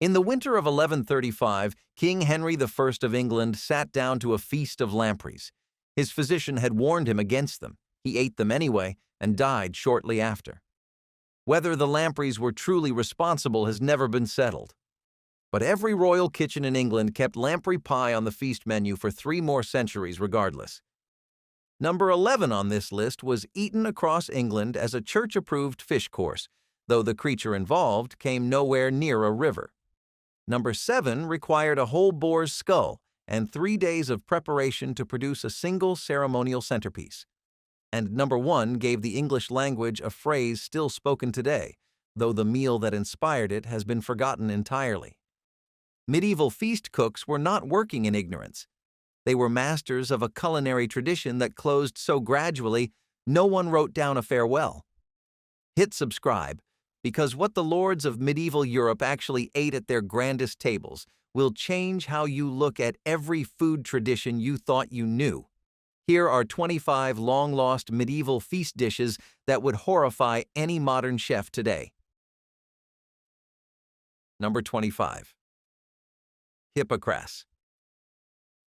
In the winter of 1135, King Henry I of England sat down to a feast of lampreys. His physician had warned him against them. He ate them anyway and died shortly after. Whether the lampreys were truly responsible has never been settled. But every royal kitchen in England kept lamprey pie on the feast menu for 3 more centuries regardless. Number 11 on this list was eaten across England as a church-approved fish course, though the creature involved came nowhere near a river. Number 7 required a whole boar's skull and 3 days of preparation to produce a single ceremonial centerpiece. And number 1 gave the English language a phrase still spoken today, though the meal that inspired it has been forgotten entirely. Medieval feast cooks were not working in ignorance. They were masters of a culinary tradition that closed so gradually, no one wrote down a farewell. Hit subscribe, because what the lords of medieval Europe actually ate at their grandest tables will change how you look at every food tradition you thought you knew. Here are 25 long-lost medieval feast dishes that would horrify any modern chef today. Number 25. Hippocras.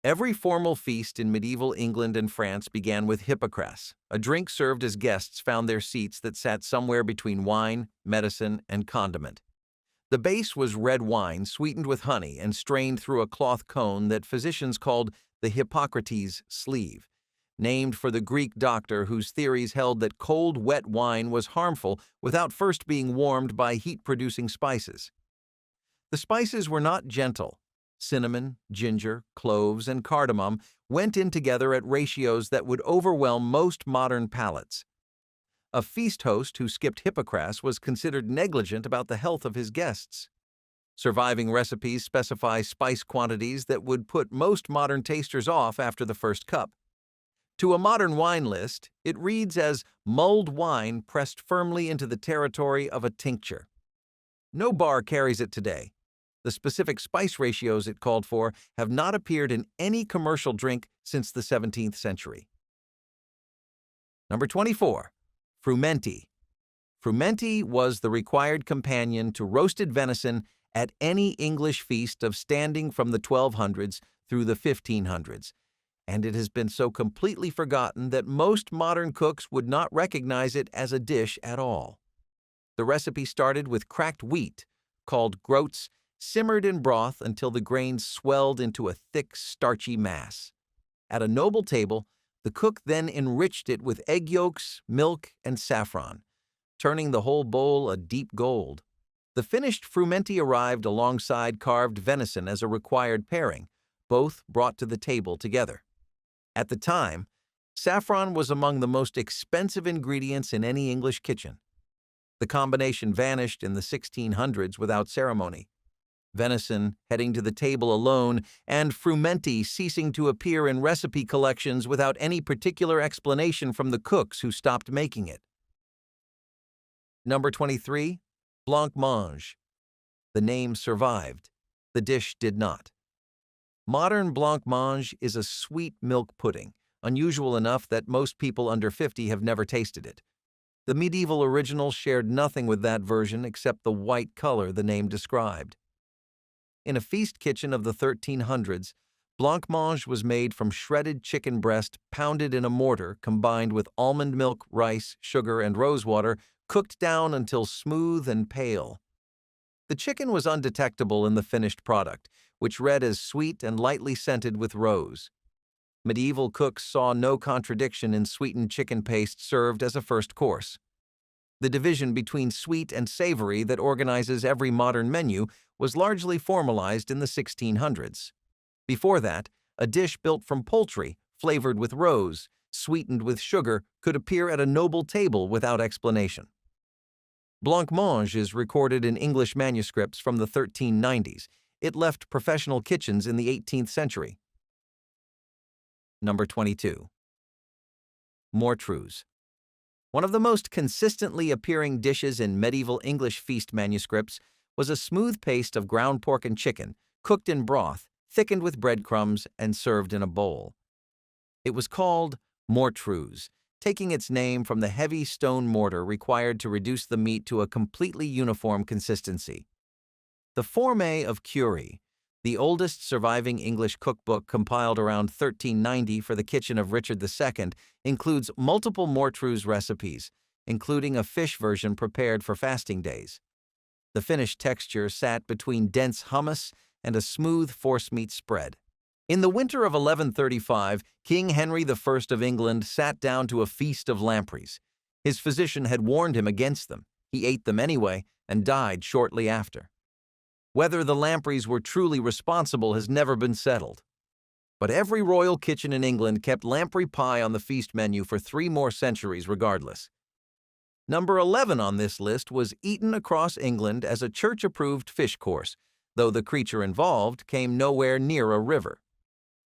Every formal feast in medieval England and France began with hippocras, a drink served as guests found their seats that sat somewhere between wine, medicine, and condiment. The base was red wine sweetened with honey and strained through a cloth cone that physicians called the Hippocrates sleeve, named for the Greek doctor whose theories held that cold, wet wine was harmful without first being warmed by heat-producing spices. The spices were not gentle. Cinnamon, ginger, cloves, and cardamom went in together at ratios that would overwhelm most modern palates. A feast host who skipped hippocras was considered negligent about the health of his guests. Surviving recipes specify spice quantities that would put most modern tasters off after the first cup. To a modern wine list, it reads as mulled wine pressed firmly into the territory of a tincture. No bar carries it today. The specific spice ratios it called for have not appeared in any commercial drink since the 17th century. Number 24. Frumenti. Frumenti was the required companion to roasted venison at any English feast of standing from the 1200s through the 1500s, and it has been so completely forgotten that most modern cooks would not recognize it as a dish at all. The recipe started with cracked wheat, called groats, simmered in broth until the grains swelled into a thick, starchy mass. At a noble table, the cook then enriched it with egg yolks, milk, and saffron, turning the whole bowl a deep gold. The finished frumenti arrived alongside carved venison as a required pairing, both brought to the table together. At the time, saffron was among the most expensive ingredients in any English kitchen. The combination vanished in the 1600s without ceremony. Venison heading to the table alone, and frumenti ceasing to appear in recipe collections without any particular explanation from the cooks who stopped making it. Number 23. Blancmange. The name survived. The dish did not. Modern blancmange is a sweet milk pudding, unusual enough that most people under 50 have never tasted it. The medieval original shared nothing with that version except the white color the name described. In a feast kitchen of the 1300s, blancmange was made from shredded chicken breast pounded in a mortar combined with almond milk, rice, sugar, and rosewater, cooked down until smooth and pale. The chicken was undetectable in the finished product, which read as sweet and lightly scented with rose. Medieval cooks saw no contradiction in sweetened chicken paste served as a first course. The division between sweet and savory that organizes every modern menu was largely formalized in the 1600s. Before that, a dish built from poultry, flavored with rose, sweetened with sugar, could appear at a noble table without explanation. Blancmange is recorded in English manuscripts from the 1390s. It left professional kitchens in the 18th century. Number 22. Mortreuse. One of the most consistently appearing dishes in medieval English feast manuscripts was a smooth paste of ground pork and chicken, cooked in broth, thickened with breadcrumbs, and served in a bowl. It was called mortreuse, taking its name from the heavy stone mortar required to reduce the meat to a completely uniform consistency. The Forme of Curie, the oldest surviving English cookbook compiled around 1390 for the kitchen of Richard II, includes multiple mortrus recipes, including a fish version prepared for fasting days. The finished texture sat between dense hummus and a smooth forcemeat spread. In the winter of 1135, King Henry I of England sat down to a feast of lampreys. His physician had warned him against them. He ate them anyway and died shortly after. Whether the lampreys were truly responsible has never been settled. But every royal kitchen in England kept lamprey pie on the feast menu for 3 more centuries regardless. Number 11 on this list was eaten across England as a church-approved fish course, though the creature involved came nowhere near a river.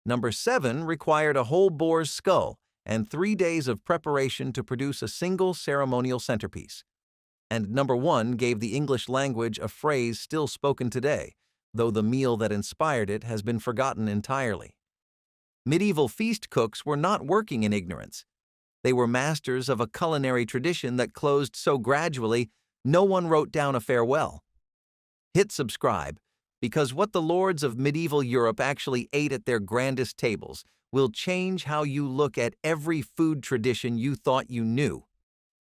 Number 7 required a whole boar's skull and 3 days of preparation to produce a single ceremonial centerpiece. And number 1 gave the English language a phrase still spoken today, though the meal that inspired it has been forgotten entirely. Medieval feast cooks were not working in ignorance. They were masters of a culinary tradition that closed so gradually, no one wrote down a farewell. Hit subscribe, because what the lords of medieval Europe actually ate at their grandest tables will change how you look at every food tradition you thought you knew.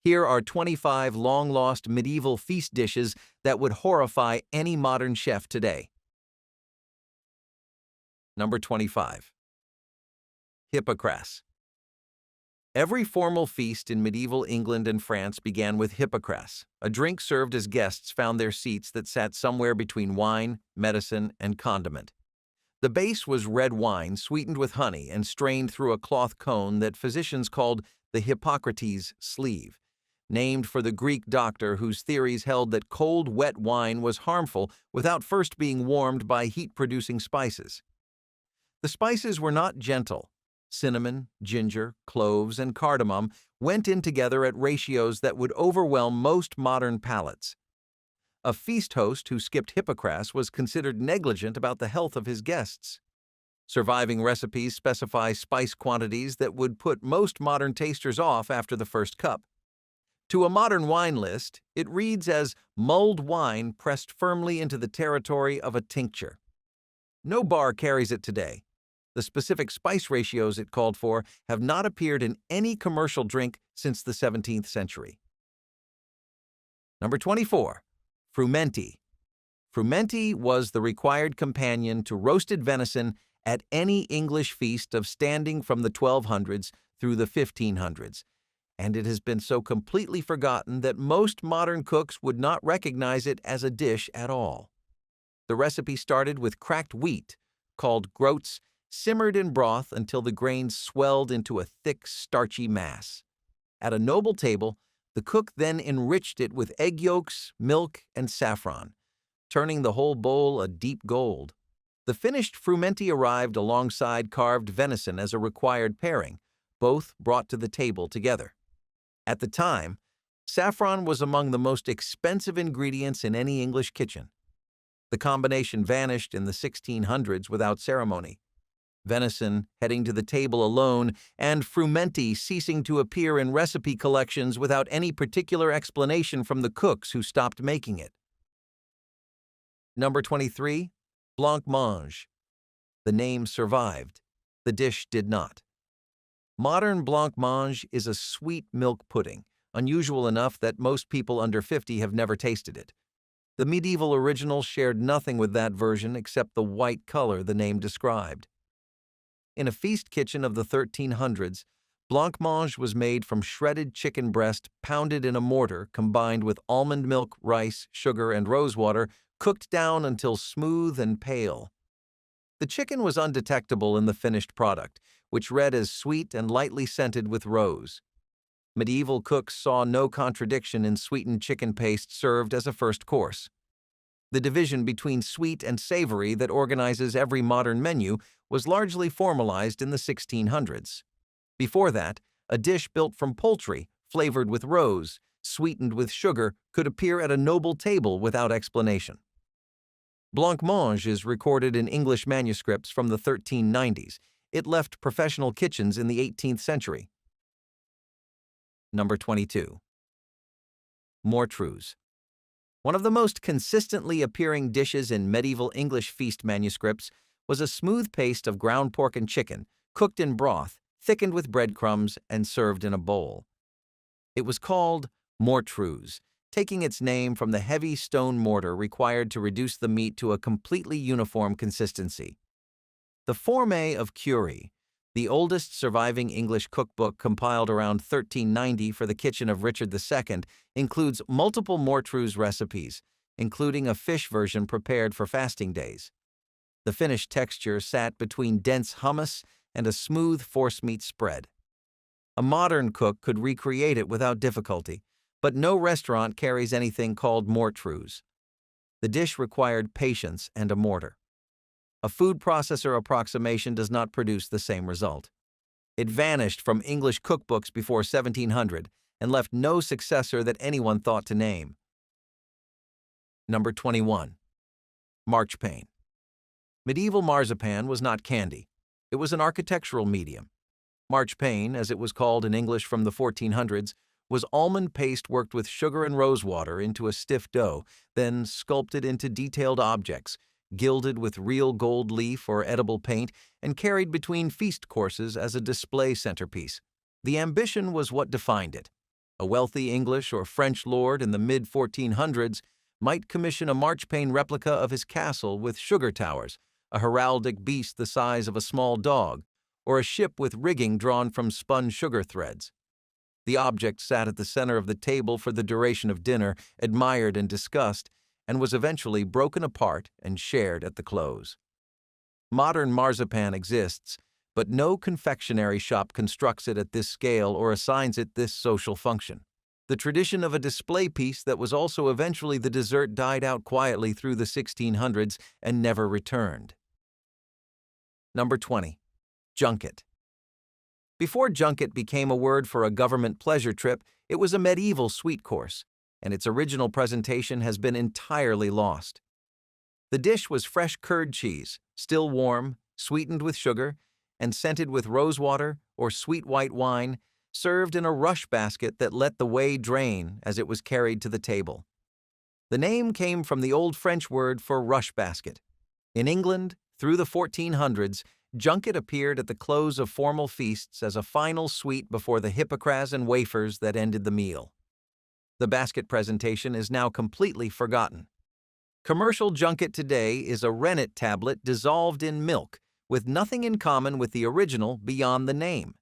Here are 25 long-lost medieval feast dishes that would horrify any modern chef today. Number 25. Hippocras. Every formal feast in medieval England and France began with hippocras, a drink served as guests found their seats that sat somewhere between wine, medicine, and condiment. The base was red wine sweetened with honey and strained through a cloth cone that physicians called the Hippocrates sleeve, named for the Greek doctor whose theories held that cold, wet wine was harmful without first being warmed by heat-producing spices. The spices were not gentle. Cinnamon, ginger, cloves, and cardamom went in together at ratios that would overwhelm most modern palates. A feast host who skipped hippocras was considered negligent about the health of his guests. Surviving recipes specify spice quantities that would put most modern tasters off after the first cup. To a modern wine list, it reads as mulled wine pressed firmly into the territory of a tincture. No bar carries it today. The specific spice ratios it called for have not appeared in any commercial drink since the 17th century. Number 24. Frumenti. Frumenti was the required companion to roasted venison at any English feast of standing from the 1200s through the 1500s, and it has been so completely forgotten that most modern cooks would not recognize it as a dish at all. The recipe started with cracked wheat, called groats, simmered in broth until the grains swelled into a thick, starchy mass. At a noble table, the cook then enriched it with egg yolks, milk, and saffron, turning the whole bowl a deep gold. The finished frumenti arrived alongside carved venison as a required pairing, both brought to the table together. At the time, saffron was among the most expensive ingredients in any English kitchen. The combination vanished in the 1600s without ceremony. Venison heading to the table alone, and frumenti ceasing to appear in recipe collections without any particular explanation from the cooks who stopped making it. Number 23. Blancmange. The name survived. The dish did not. Modern blancmange is a sweet milk pudding, unusual enough that most people under 50 have never tasted it. The medieval original shared nothing with that version except the white color the name described. In a feast kitchen of the 1300s, blancmange was made from shredded chicken breast pounded in a mortar combined with almond milk, rice, sugar, and rosewater, cooked down until smooth and pale. The chicken was undetectable in the finished product, which read as sweet and lightly scented with rose. Medieval cooks saw no contradiction in sweetened chicken paste served as a first course. The division between sweet and savory that organizes every modern menu was largely formalized in the 1600s. Before that, a dish built from poultry, flavored with rose, sweetened with sugar, could appear at a noble table without explanation. Blancmange is recorded in English manuscripts from the 1390s. It left professional kitchens in the 18th century. Number 22. Mortrus. One of the most consistently appearing dishes in medieval English feast manuscripts was a smooth paste of ground pork and chicken, cooked in broth, thickened with breadcrumbs, and served in a bowl. It was called mortreuse, taking its name from the heavy stone mortar required to reduce the meat to a completely uniform consistency. The Forme of Cury, the oldest surviving English cookbook compiled around 1390 for the kitchen of Richard II, includes multiple mortreuse recipes, including a fish version prepared for fasting days. The finished texture sat between dense hummus and a smooth forcemeat spread. A modern cook could recreate it without difficulty, but no restaurant carries anything called mortreuse. The dish required patience and a mortar. A food processor approximation does not produce the same result. It vanished from English cookbooks before 1700 and left no successor that anyone thought to name. Number 21. Marchpane. Medieval marzipan was not candy. It was an architectural medium. Marchpane, as it was called in English from the 1400s, was almond paste worked with sugar and rosewater into a stiff dough, then sculpted into detailed objects, gilded with real gold leaf or edible paint, and carried between feast courses as a display centerpiece. The ambition was what defined it. A wealthy English or French lord in the mid-1400s might commission a marchpane replica of his castle with sugar towers, a heraldic beast the size of a small dog, or a ship with rigging drawn from spun sugar threads. The object sat at the center of the table for the duration of dinner, admired and discussed, and was eventually broken apart and shared at the close. Modern marzipan exists, but no confectionery shop constructs it at this scale or assigns it this social function. The tradition of a display piece that was also eventually the dessert died out quietly through the 1600s and never returned. Number 20. Junket. Before junket became a word for a government pleasure trip, it was a medieval sweet course, and its original presentation has been entirely lost. The dish was fresh curd cheese, still warm, sweetened with sugar, and scented with rosewater or sweet white wine, served in a rush basket that let the whey drain as it was carried to the table. The name came from the Old French word for rush basket. In England, through the 1400s, junket appeared at the close of formal feasts as a final sweet before the hippocras and wafers that ended the meal. The basket presentation is now completely forgotten. Commercial junket today is a rennet tablet dissolved in milk, with nothing in common with the original beyond the name.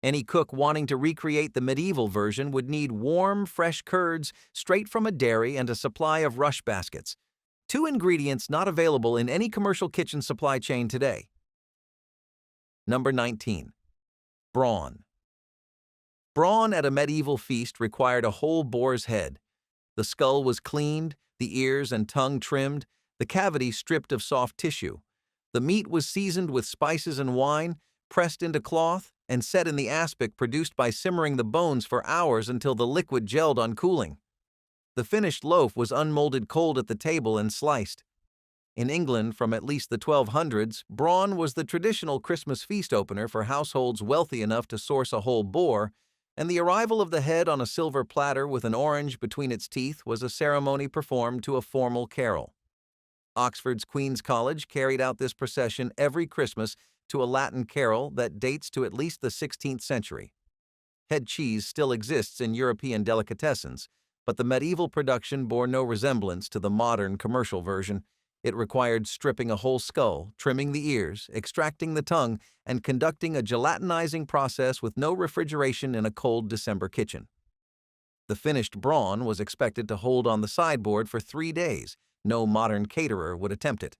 Any cook wanting to recreate the medieval version would need warm, fresh curds straight from a dairy and a supply of rush baskets, two ingredients not available in any commercial kitchen supply chain today. Number 19. Brawn. Brawn at a medieval feast required a whole boar's head. The skull was cleaned, the ears and tongue trimmed, the cavity stripped of soft tissue. The meat was seasoned with spices and wine, pressed into cloth, and set in the aspic produced by simmering the bones for hours until the liquid gelled on cooling. The finished loaf was unmolded cold at the table and sliced. In England, from at least the 1200s, brawn was the traditional Christmas feast opener for households wealthy enough to source a whole boar, and the arrival of the head on a silver platter with an orange between its teeth was a ceremony performed to a formal carol. Oxford's Queen's College carried out this procession every Christmas to a Latin carol that dates to at least the 16th century. Head cheese still exists in European delicatessens, but the medieval production bore no resemblance to the modern commercial version. It required stripping a whole skull, trimming the ears, extracting the tongue, and conducting a gelatinizing process with no refrigeration in a cold December kitchen. The finished brawn was expected to hold on the sideboard for 3 days. No modern caterer would attempt it.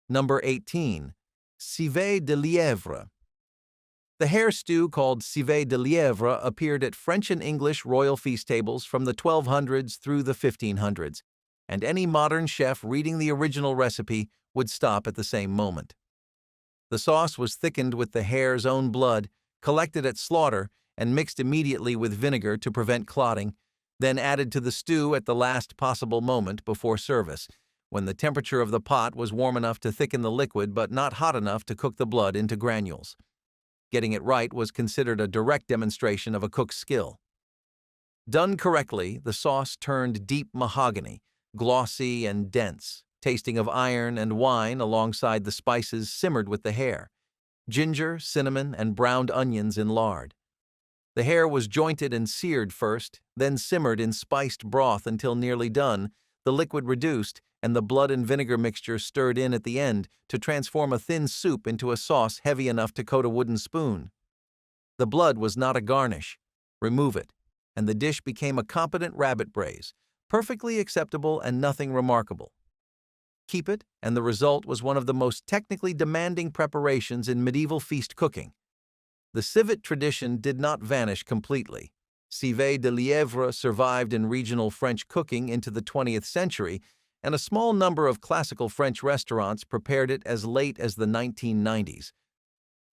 Number 18. Civet de lièvre. The hare stew called civet de lièvre appeared at French and English royal feast tables from the 1200s through the 1500s, and any modern chef reading the original recipe would stop at the same moment. The sauce was thickened with the hare's own blood, collected at slaughter, and mixed immediately with vinegar to prevent clotting, then added to the stew at the last possible moment before service, when the temperature of the pot was warm enough to thicken the liquid but not hot enough to cook the blood into granules. Getting it right was considered a direct demonstration of a cook's skill. Done correctly, the sauce turned deep mahogany, glossy and dense, tasting of iron and wine alongside the spices simmered with the hare, ginger, cinnamon, and browned onions in lard. The hare was jointed and seared first, then simmered in spiced broth until nearly done, the liquid reduced, and the blood and vinegar mixture stirred in at the end to transform a thin soup into a sauce heavy enough to coat a wooden spoon. The blood was not a garnish. Remove it, and the dish became a competent rabbit braise, perfectly acceptable and nothing remarkable. Keep it, and the result was one of the most technically demanding preparations in medieval feast cooking. The civet tradition did not vanish completely. Civet de lièvre survived in regional French cooking into the 20th century, and a small number of classical French restaurants prepared it as late as the 1990s.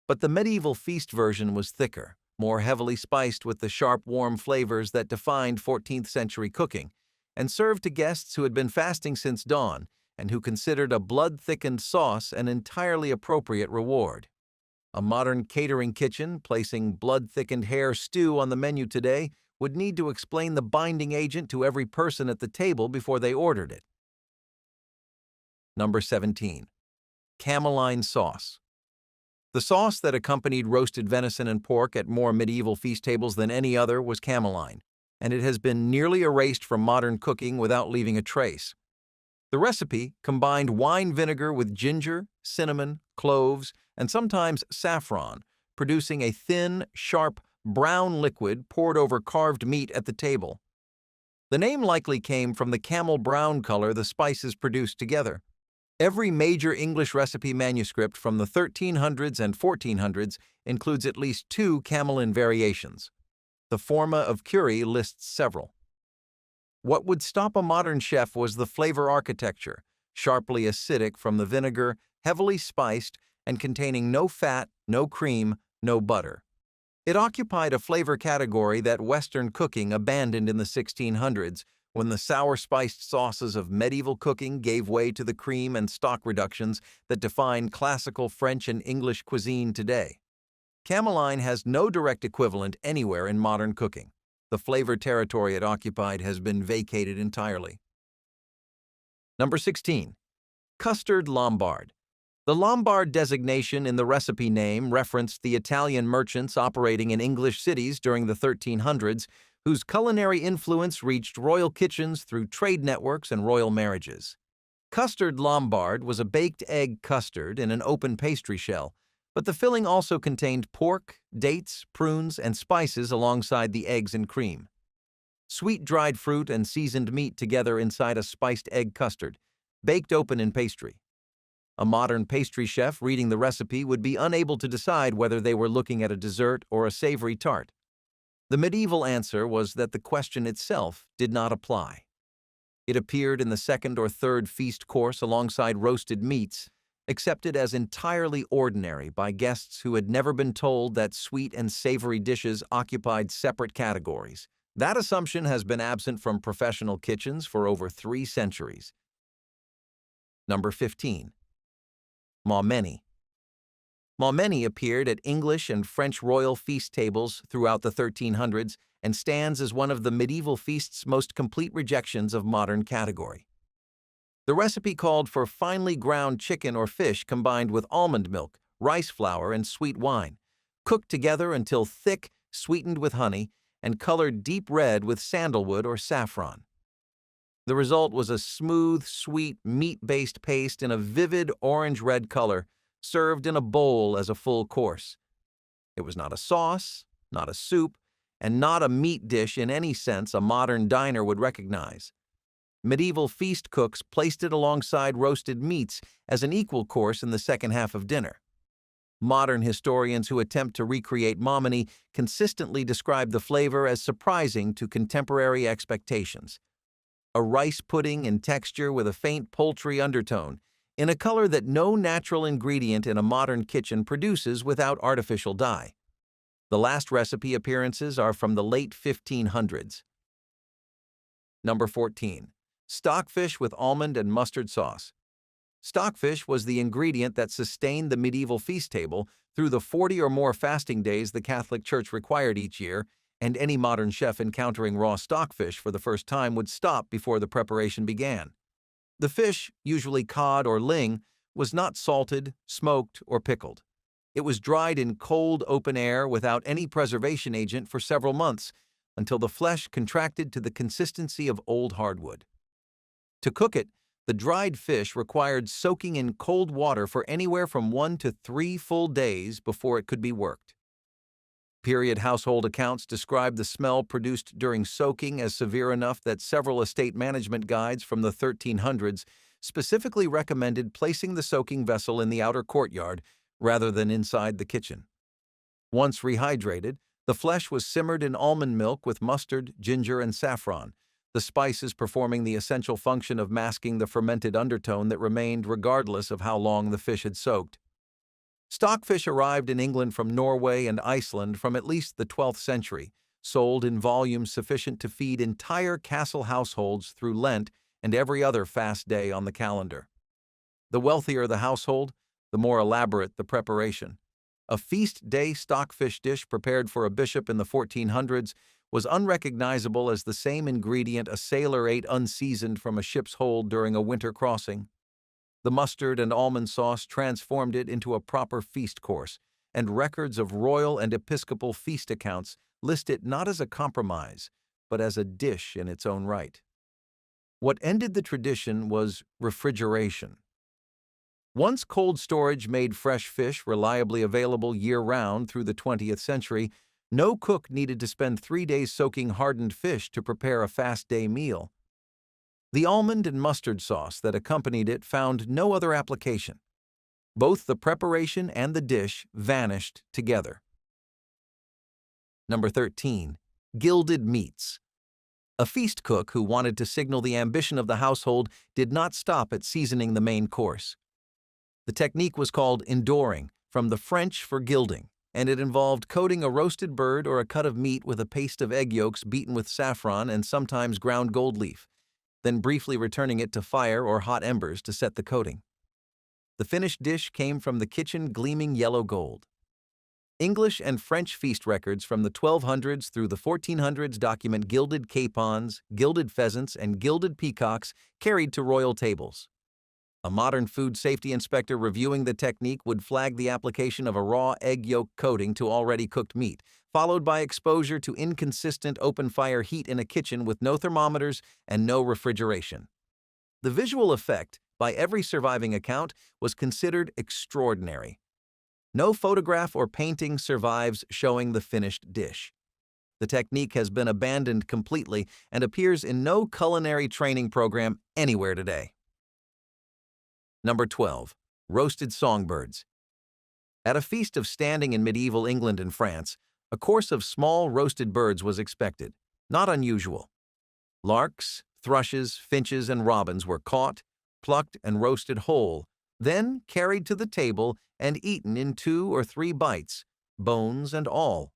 But the medieval feast version was thicker, more heavily spiced with the sharp, warm flavors that defined 14th century cooking, and served to guests who had been fasting since dawn and who considered a blood-thickened sauce an entirely appropriate reward. A modern catering kitchen placing blood-thickened hare stew on the menu today would need to explain the binding agent to every person at the table before they ordered it. Number 17. Cameline sauce. The sauce that accompanied roasted venison and pork at more medieval feast tables than any other was cameline, and it has been nearly erased from modern cooking without leaving a trace. The recipe combined wine vinegar with ginger, cinnamon, cloves, and sometimes saffron, producing a thin, sharp, brown liquid poured over carved meat at the table. The name likely came from the camel brown color the spices produced together. Every major English recipe manuscript from the 1300s and 1400s includes at least 2 cameline variations. The Forma of Curie lists several. What would stop a modern chef was the flavor architecture, sharply acidic from the vinegar, heavily spiced, and containing no fat, no cream, no butter. It occupied a flavor category that Western cooking abandoned in the 1600s, when the sour-spiced sauces of medieval cooking gave way to the cream and stock reductions that define classical French and English cuisine today. Cameline has no direct equivalent anywhere in modern cooking. The flavor territory it occupied has been vacated entirely. Number 16. Custard Lombard. The Lombard designation in the recipe name referenced the Italian merchants operating in English cities during the 1300s, whose culinary influence reached royal kitchens through trade networks and royal marriages. Custard Lombard was a baked egg custard in an open pastry shell, but the filling also contained pork, dates, prunes, and spices alongside the eggs and cream. Sweet dried fruit and seasoned meat together inside a spiced egg custard, baked open in pastry. A modern pastry chef reading the recipe would be unable to decide whether they were looking at a dessert or a savory tart. The medieval answer was that the question itself did not apply. It appeared in the second or third feast course alongside roasted meats, accepted as entirely ordinary by guests who had never been told that sweet and savory dishes occupied separate categories. That assumption has been absent from professional kitchens for over 3 centuries. Number 15. Maumenie. Maumenie appeared at English and French royal feast tables throughout the 1300s and stands as one of the medieval feast's most complete rejections of modern category. The recipe called for finely ground chicken or fish combined with almond milk, rice flour, and sweet wine, cooked together until thick, sweetened with honey, and colored deep red with sandalwood or saffron. The result was a smooth, sweet, meat-based paste in a vivid orange-red color, served in a bowl as a full course. It was not a sauce, not a soup, and not a meat dish in any sense a modern diner would recognize. Medieval feast cooks placed it alongside roasted meats as an equal course in the second half of dinner. Modern historians who attempt to recreate maumenie consistently describe the flavor as surprising to contemporary expectations. A rice pudding in texture with a faint poultry undertone, in a color that no natural ingredient in a modern kitchen produces without artificial dye. The last recipe appearances are from the late 1500s. Number 14. Stockfish with almond and mustard sauce. Stockfish was the ingredient that sustained the medieval feast table through the 40 or more fasting days the Catholic Church required each year, and any modern chef encountering raw stockfish for the first time would stop before the preparation began. The fish, usually cod or ling, was not salted, smoked, or pickled. It was dried in cold, open air without any preservation agent for several months until the flesh contracted to the consistency of old hardwood. To cook it, the dried fish required soaking in cold water for anywhere from 1 to 3 full days before it could be worked. Period household accounts describe the smell produced during soaking as severe enough that several estate management guides from the 1300s specifically recommended placing the soaking vessel in the outer courtyard rather than inside the kitchen. Once rehydrated, the flesh was simmered in almond milk with mustard, ginger, and saffron, the spices performing the essential function of masking the fermented undertone that remained regardless of how long the fish had soaked. Stockfish arrived in England from Norway and Iceland from at least the 12th century, sold in volumes sufficient to feed entire castle households through Lent and every other fast day on the calendar. The wealthier the household, the more elaborate the preparation. A feast day stockfish dish prepared for a bishop in the 1400s was unrecognizable as the same ingredient a sailor ate unseasoned from a ship's hold during a winter crossing. The mustard and almond sauce transformed it into a proper feast course, and records of royal and episcopal feast accounts list it not as a compromise, but as a dish in its own right. What ended the tradition was refrigeration. Once cold storage made fresh fish reliably available year-round through the 20th century, no cook needed to spend 3 days soaking hardened fish to prepare a fast-day meal. The almond and mustard sauce that accompanied it found no other application. Both the preparation and the dish vanished together. Number 13. Gilded meats. A feast cook who wanted to signal the ambition of the household did not stop at seasoning the main course. The technique was called endoring, from the French for gilding, and it involved coating a roasted bird or a cut of meat with a paste of egg yolks beaten with saffron and sometimes ground gold leaf, then briefly returning it to fire or hot embers to set the coating. The finished dish came from the kitchen gleaming yellow gold. English and French feast records from the 1200s through the 1400s document gilded capons, gilded pheasants, and gilded peacocks carried to royal tables. A modern food safety inspector reviewing the technique would flag the application of a raw egg yolk coating to already cooked meat, followed by exposure to inconsistent open-fire heat in a kitchen with no thermometers and no refrigeration. The visual effect, by every surviving account, was considered extraordinary. No photograph or painting survives showing the finished dish. The technique has been abandoned completely and appears in no culinary training program anywhere today. Number 12. Roasted songbirds. At a feast of standing in medieval England and France, a course of small roasted birds was expected, not unusual. Larks, thrushes, finches, and robins were caught, plucked, and roasted whole, then carried to the table and eaten in 2 or 3 bites, bones and all.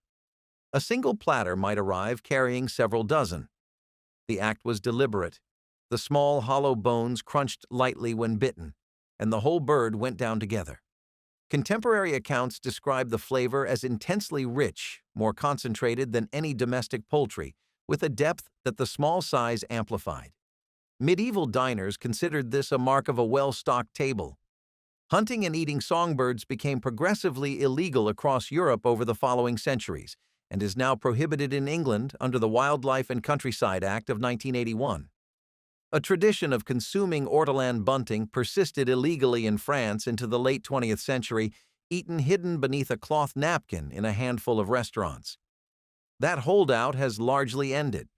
A single platter might arrive carrying several dozen. The act was deliberate. The small, hollow bones crunched lightly when bitten, and the whole bird went down together. Contemporary accounts describe the flavor as intensely rich, more concentrated than any domestic poultry, with a depth that the small size amplified. Medieval diners considered this a mark of a well-stocked table. Hunting and eating songbirds became progressively illegal across Europe over the following centuries, and is now prohibited in England under the Wildlife and Countryside Act of 1981. A tradition of consuming ortolan bunting persisted illegally in France into the late 20th century, eaten hidden beneath a cloth napkin in a handful of restaurants. That holdout has largely ended.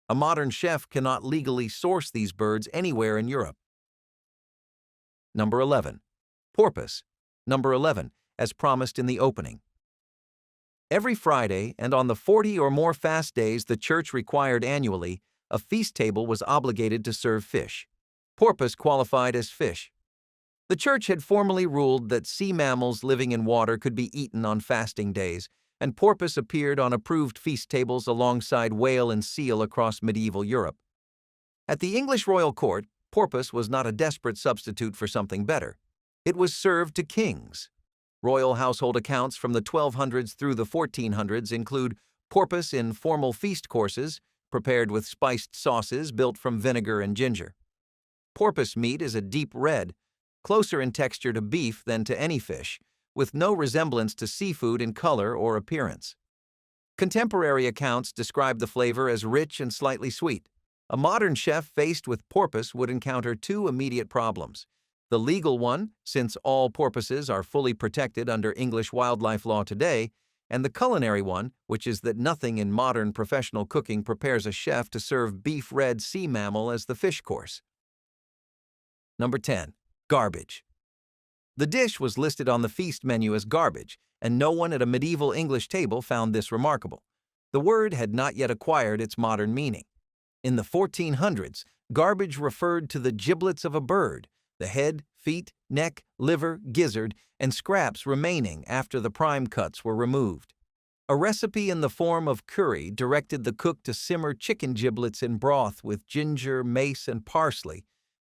A modern chef cannot legally source these birds anywhere in Europe. Number 11. Porpoise. Number 11, as promised in the opening. Every Friday and on the 40 or more fast days the church required annually, a feast table was obligated to serve fish. Porpoise qualified as fish. The church had formally ruled that sea mammals living in water could be eaten on fasting days, and porpoise appeared on approved feast tables alongside whale and seal across medieval Europe. At the English royal court, porpoise was not a desperate substitute for something better. It was served to kings. Royal household accounts from the 1200s through the 1400s include Porpoise in formal feast courses, prepared with spiced sauces built from vinegar and ginger. Porpoise meat is a deep red, closer in texture to beef than to any fish, with no resemblance to seafood in color or appearance. Contemporary accounts describe the flavor as rich and slightly sweet. A modern chef faced with porpoise would encounter two immediate problems. The legal one, since all porpoises are fully protected under English wildlife law today, and the culinary one, which is that nothing in modern professional cooking prepares a chef to serve beef red sea mammal as the fish course. Number 10. Garbage. The dish was listed on the feast menu as garbage, and no one at a medieval English table found this remarkable. The word had not yet acquired its modern meaning. In the 1400s, garbage referred to the giblets of a bird, the head, feet, neck, liver, gizzard, and scraps remaining after the prime cuts were removed. A recipe in the form of curry directed the cook to simmer chicken giblets in broth with ginger, mace, and parsley,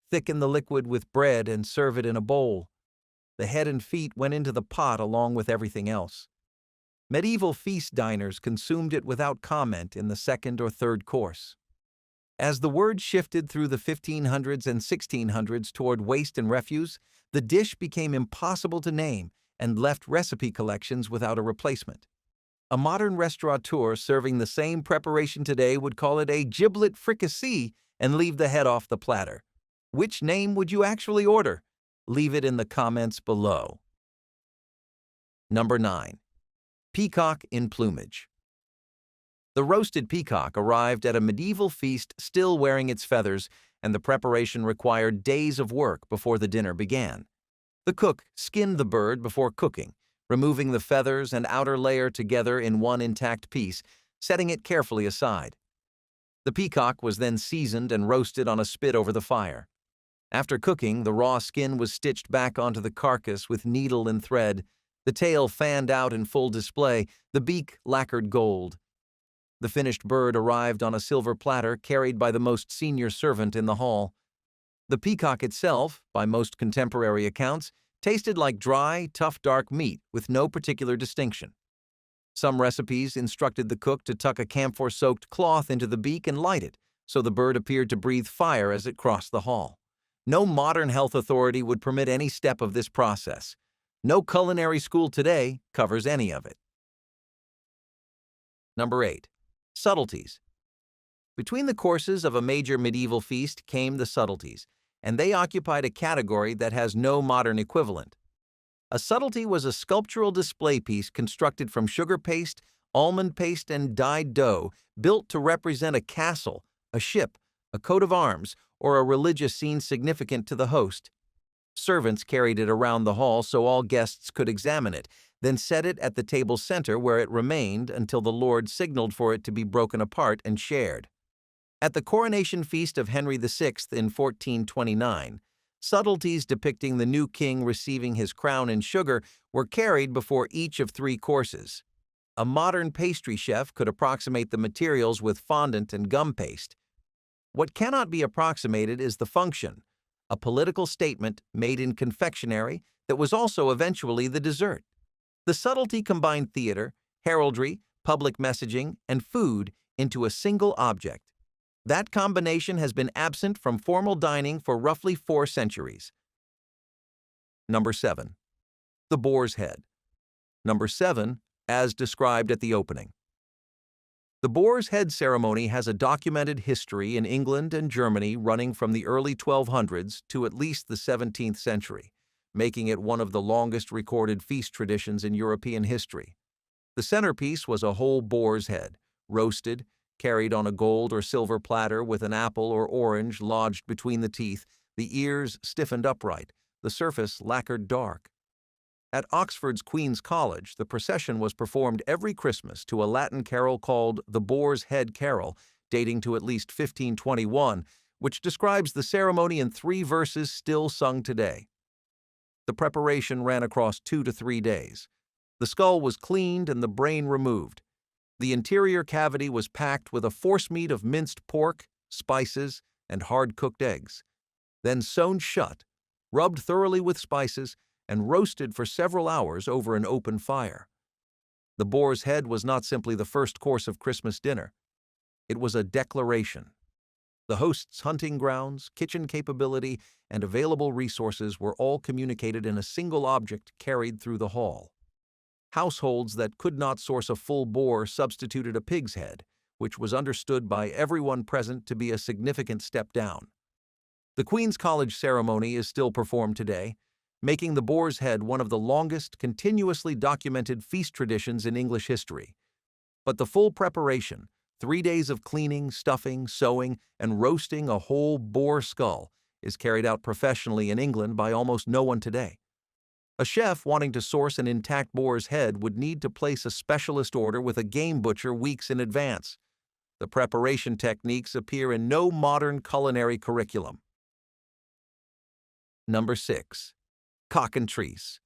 thicken the liquid with bread, and serve it in a bowl. The head and feet went into the pot along with everything else. Medieval feast diners consumed it without comment in the second or third course. As the word shifted through the 1500s and 1600s toward waste and refuse, the dish became impossible to name and left recipe collections without a replacement. A modern restaurateur serving the same preparation today would call it a giblet fricassee and leave the head off the platter. Which name would you actually order? Leave it in the comments below. Number 9. Peacock in plumage. The roasted peacock arrived at a medieval feast still wearing its feathers, and the preparation required days of work before the dinner began. The cook skinned the bird before cooking, removing the feathers and outer layer together in one intact piece, setting it carefully aside. The peacock was then seasoned and roasted on a spit over the fire. After cooking, the raw skin was stitched back onto the carcass with needle and thread, the tail fanned out in full display, the beak lacquered gold. The finished bird arrived on a silver platter carried by the most senior servant in the hall. The peacock itself, by most contemporary accounts, tasted like dry, tough, dark meat with no particular distinction. Some recipes instructed the cook to tuck a camphor-soaked cloth into the beak and light it, so the bird appeared to breathe fire as it crossed the hall. No modern health authority would permit any step of this process. No culinary school today covers any of it. Number 8. Subtleties. Between the courses of a major medieval feast came the subtleties, and they occupied a category that has no modern equivalent. A subtlety was a sculptural display piece constructed from sugar paste, almond paste, and dyed dough, built to represent a castle, a ship, a coat of arms, or a religious scene significant to the host. Servants carried it around the hall so all guests could examine it, then set it at the table's center where it remained until the Lord signaled for it to be broken apart and shared. At the coronation feast of Henry VI in 1429, subtleties depicting the new king receiving his crown in sugar were carried before each of 3 courses. A modern pastry chef could approximate the materials with fondant and gum paste. What cannot be approximated is the function, a political statement made in confectionery that was also eventually the dessert. The subtlety combined theater, heraldry, public messaging, and food into a single object. That combination has been absent from formal dining for roughly 4 centuries. Number 7. The boar's head. Number 7, as described at the opening. The boar's head ceremony has a documented history in England and Germany running from the early 1200s to at least the 17th century, making it one of the longest recorded feast traditions in European history. The centerpiece was a whole boar's head, roasted, carried on a gold or silver platter with an apple or orange lodged between the teeth, the ears stiffened upright, the surface lacquered dark. At Oxford's Queen's College, the procession was performed every Christmas to a Latin carol called the Boar's Head Carol, dating to at least 1521, which describes the ceremony in 3 verses still sung today. The preparation ran across 2 to 3 days. The skull was cleaned and the brain removed. The interior cavity was packed with a forcemeat of minced pork, spices, and hard-cooked eggs, then sewn shut, rubbed thoroughly with spices, and roasted for several hours over an open fire. The boar's head was not simply the first course of Christmas dinner. It was a declaration. The host's hunting grounds, kitchen capability, and available resources were all communicated in a single object carried through the hall. Households that could not source a full boar substituted a pig's head, which was understood by everyone present to be a significant step down. The Queen's College ceremony is still performed today, making the boar's head one of the longest, continuously documented feast traditions in English history. But the full preparation, 3 days of cleaning, stuffing, sewing, and roasting a whole boar skull, is carried out professionally in England by almost no one today. A chef wanting to source an intact boar's head would need to place a specialist order with a game butcher weeks in advance. The preparation techniques appear in no modern culinary curriculum. Number 6. Cockentrice.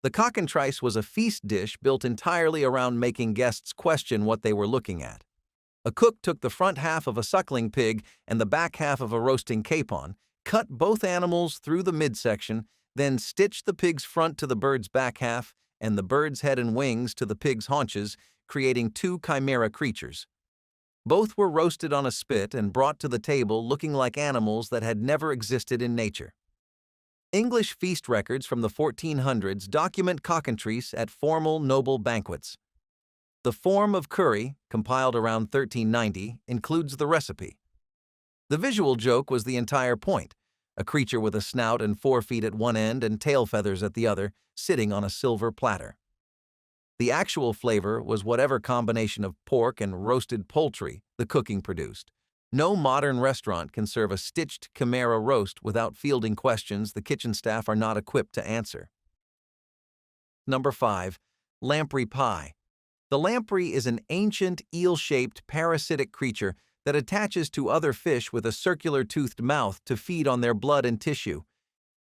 The cockentrice was a feast dish built entirely around making guests question what they were looking at. A cook took the front half of a suckling pig and the back half of a roasting capon, cut both animals through the midsection, then stitched the pig's front to the bird's back half and the bird's head and wings to the pig's haunches, creating 2 chimera creatures. Both were roasted on a spit and brought to the table looking like animals that had never existed in nature. English feast records from the 1400s document cockentrice at formal noble banquets. The form of curry, compiled around 1390, includes the recipe. The visual joke was the entire point, a creature with a snout and 4 feet at one end and tail feathers at the other, sitting on a silver platter. The actual flavor was whatever combination of pork and roasted poultry the cooking produced. No modern restaurant can serve a stitched chimera roast without fielding questions the kitchen staff are not equipped to answer. Number 5. Lamprey pie. The lamprey is an ancient, eel-shaped, parasitic creature that attaches to other fish with a circular toothed mouth to feed on their blood and tissue.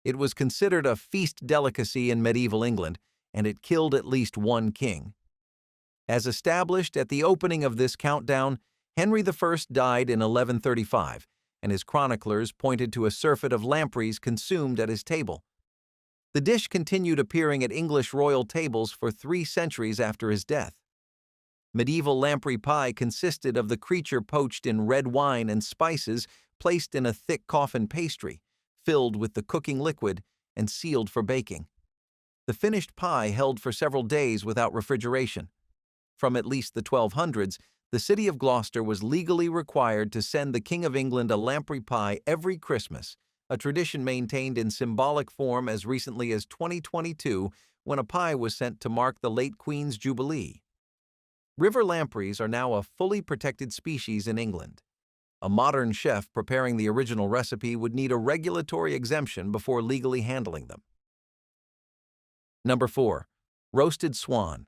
It was considered a feast delicacy in medieval England, and it killed at least one king. As established at the opening of this countdown, Henry I died in 1135, and his chroniclers pointed to a surfeit of lampreys consumed at his table. The dish continued appearing at English royal tables for 3 centuries after his death. Medieval lamprey pie consisted of the creature poached in red wine and spices placed in a thick coffin pastry, filled with the cooking liquid, and sealed for baking. The finished pie held for several days without refrigeration. From at least the 1200s, the city of Gloucester was legally required to send the King of England a lamprey pie every Christmas, a tradition maintained in symbolic form as recently as 2022 when a pie was sent to mark the late Queen's Jubilee. River lampreys are now a fully protected species in England. A modern chef preparing the original recipe would need a regulatory exemption before legally handling them. Number 4. Roasted swan.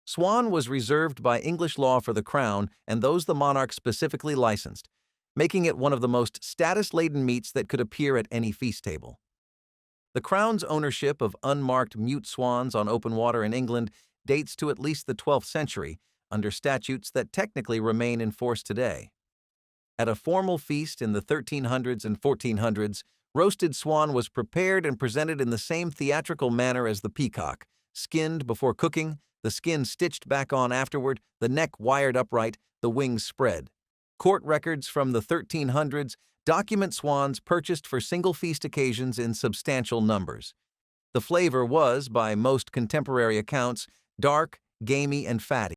Swan was reserved by English law for the crown and those the monarch specifically licensed, making it one of the most status-laden meats that could appear at any feast table. The crown's ownership of unmarked mute swans on open water in England dates to at least the 12th century, under statutes that technically remain in force today. At a formal feast in the 1300s and 1400s, roasted swan was prepared and presented in the same theatrical manner as the peacock, skinned before cooking, the skin stitched back on afterward, the neck wired upright, the wings spread. Court records from the 1300s document swans purchased for single feast occasions in substantial numbers. The flavor was, by most contemporary accounts, dark, gamey, and fatty.